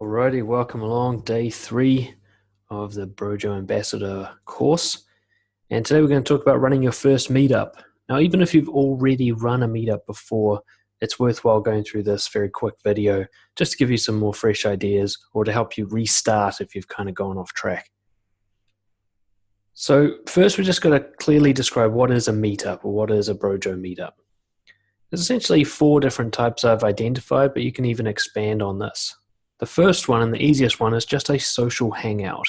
Alrighty, welcome along day 3 of the Brojo Ambassador course. And today we're going to talk about running your first meetup. Now, even if you've already run a meetup before, it's worthwhile going through this very quick video just to give you some more fresh ideas or to help you restart if you've kind of gone off track. So first, we're just going to clearly describe what is a meetup or what is a Brojo meetup. There's essentially 4 different types I've identified, but you can even expand on this. The first one and the easiest one is just a social hangout.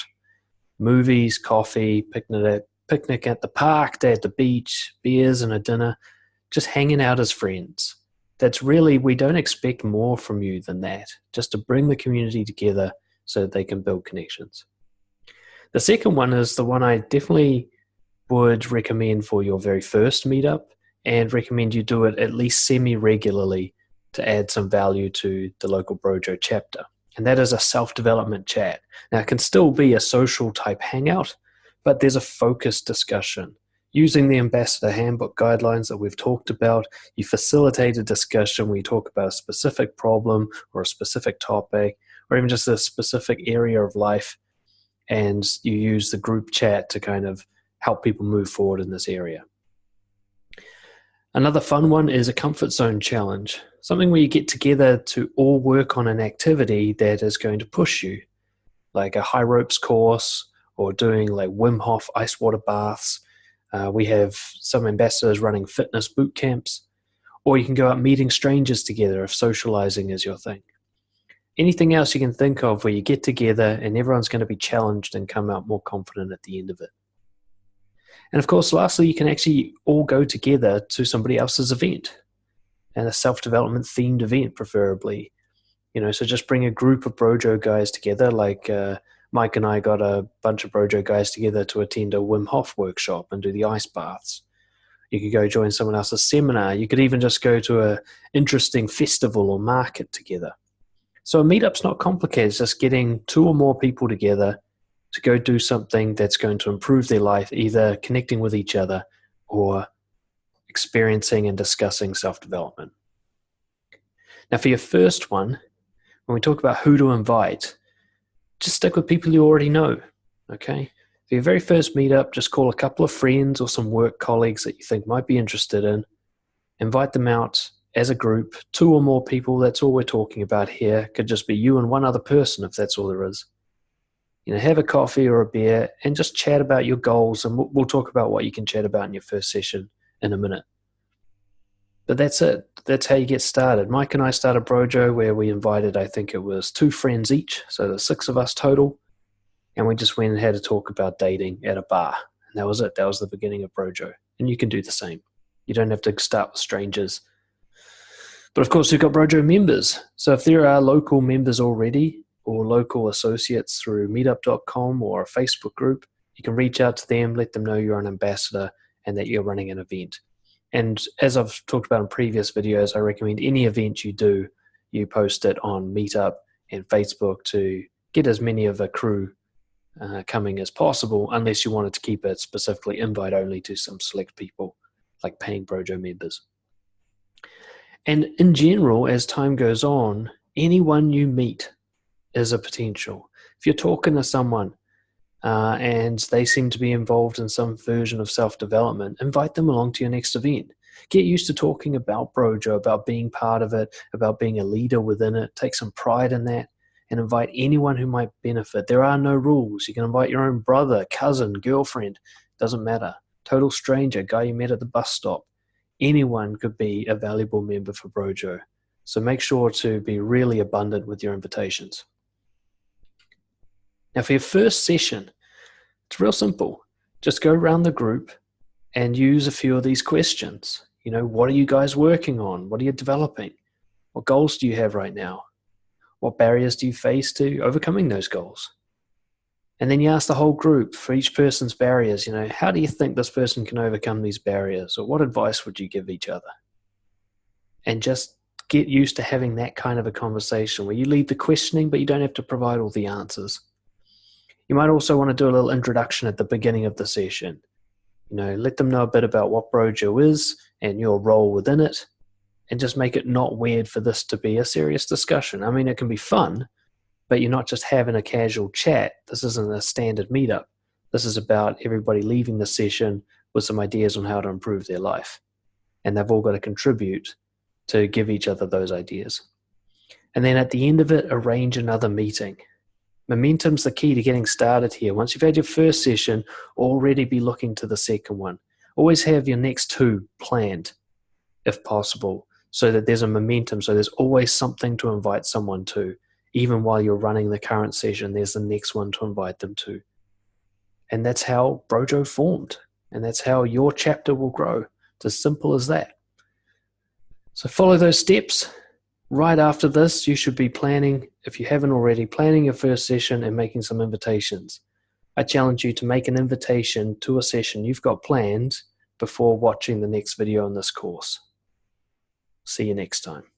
Movies, coffee, picnic at the park, day at the beach, beers and a dinner, just hanging out as friends. That's really, we don't expect more from you than that, just to bring the community together so that they can build connections. The second one is the one I definitely would recommend for your very first meetup and recommend you do it at least semi-regularly to add some value to the local Brojo chapter. And that is a self-development chat. Now, it can still be a social type hangout, but there's a focused discussion. Using the Ambassador Handbook guidelines that we've talked about, you facilitate a discussion where you talk about a specific problem or a specific topic, or even just a specific area of life, and you use the group chat to kind of help people move forward in this area. Another fun one is a comfort zone challenge, something where you get together to all work on an activity that is going to push you, like a high ropes course or doing like Wim Hof ice water baths. We have some ambassadors running fitness boot camps, or you can go out meeting strangers together if socializing is your thing. Anything else you can think of where you get together and everyone's going to be challenged and come out more confident at the end of it. And of course, lastly, you can actually all go together to somebody else's event, and a self-development themed event preferably. So just bring a group of Brojo guys together, like Mike and I got a bunch of Brojo guys together to attend a Wim Hof workshop and do the ice baths. You could go join someone else's seminar. You could even just go to an interesting festival or market together. So a meetup's not complicated. It's just getting 2 or more people together to go do something that's going to improve their life, either connecting with each other or experiencing and discussing self-development. Now, for your first one, when we talk about who to invite, just stick with people you already know, okay? For your very first meetup, just call a couple of friends or some work colleagues that you think might be interested in, invite them out as a group, 2 or more people, that's all we're talking about here. Could just be you and one other person if that's all there is. Have a coffee or a beer and just chat about your goals, and we'll talk about what you can chat about in your first session in a minute. But that's it. That's how you get started. Mike and I started Brojo where we invited, I think it was 2 friends each, so there's 6 of us total, and we just went and had a talk about dating at a bar. And that was it. That was the beginning of Brojo. And you can do the same. You don't have to start with strangers. But of course, you've got Brojo members. So if there are local members already, or local associates through meetup.com or a Facebook group, you can reach out to them, let them know you're an ambassador and that you're running an event. And as I've talked about in previous videos, I recommend any event you do, you post it on Meetup and Facebook to get as many of a crew coming as possible, unless you wanted to keep it specifically invite only to some select people, like paying Brojo members. And in general, as time goes on, anyone you meet is a potential. If you're talking to someone and they seem to be involved in some version of self-development, invite them along to your next event. Get used to talking about Brojo, about being part of it, about being a leader within it. Take some pride in that and invite anyone who might benefit. There are no rules. You can invite your own brother, cousin, girlfriend, doesn't matter. Total stranger, guy you met at the bus stop. Anyone could be a valuable member for Brojo. So make sure to be really abundant with your invitations. Now, for your first session, it's real simple. Just go around the group and use a few of these questions. What are you guys working on? What are you developing? What goals do you have right now? What barriers do you face to overcoming those goals? And then you ask the whole group for each person's barriers, how do you think this person can overcome these barriers? Or what advice would you give each other? And just get used to having that kind of a conversation where you lead the questioning, but you don't have to provide all the answers. You might also want to do a little introduction at the beginning of the session. Let them know a bit about what Brojo is and your role within it, and just make it not weird for this to be a serious discussion. I mean, it can be fun, but you're not just having a casual chat. This isn't a standard meetup. This is about everybody leaving the session with some ideas on how to improve their life. And they've all got to contribute to give each other those ideas. And then at the end of it, arrange another meeting. Momentum's the key to getting started here. Once you've had your first session, already be looking to the second one. Always have your next two planned, if possible, so that there's a momentum, so there's always something to invite someone to. Even while you're running the current session, there's the next one to invite them to. And that's how Brojo formed. And that's how your chapter will grow. It's as simple as that. So follow those steps. Right after this, you should be planning, if you haven't already, planning your first session and making some invitations. I challenge you to make an invitation to a session you've got planned before watching the next video in this course. See you next time.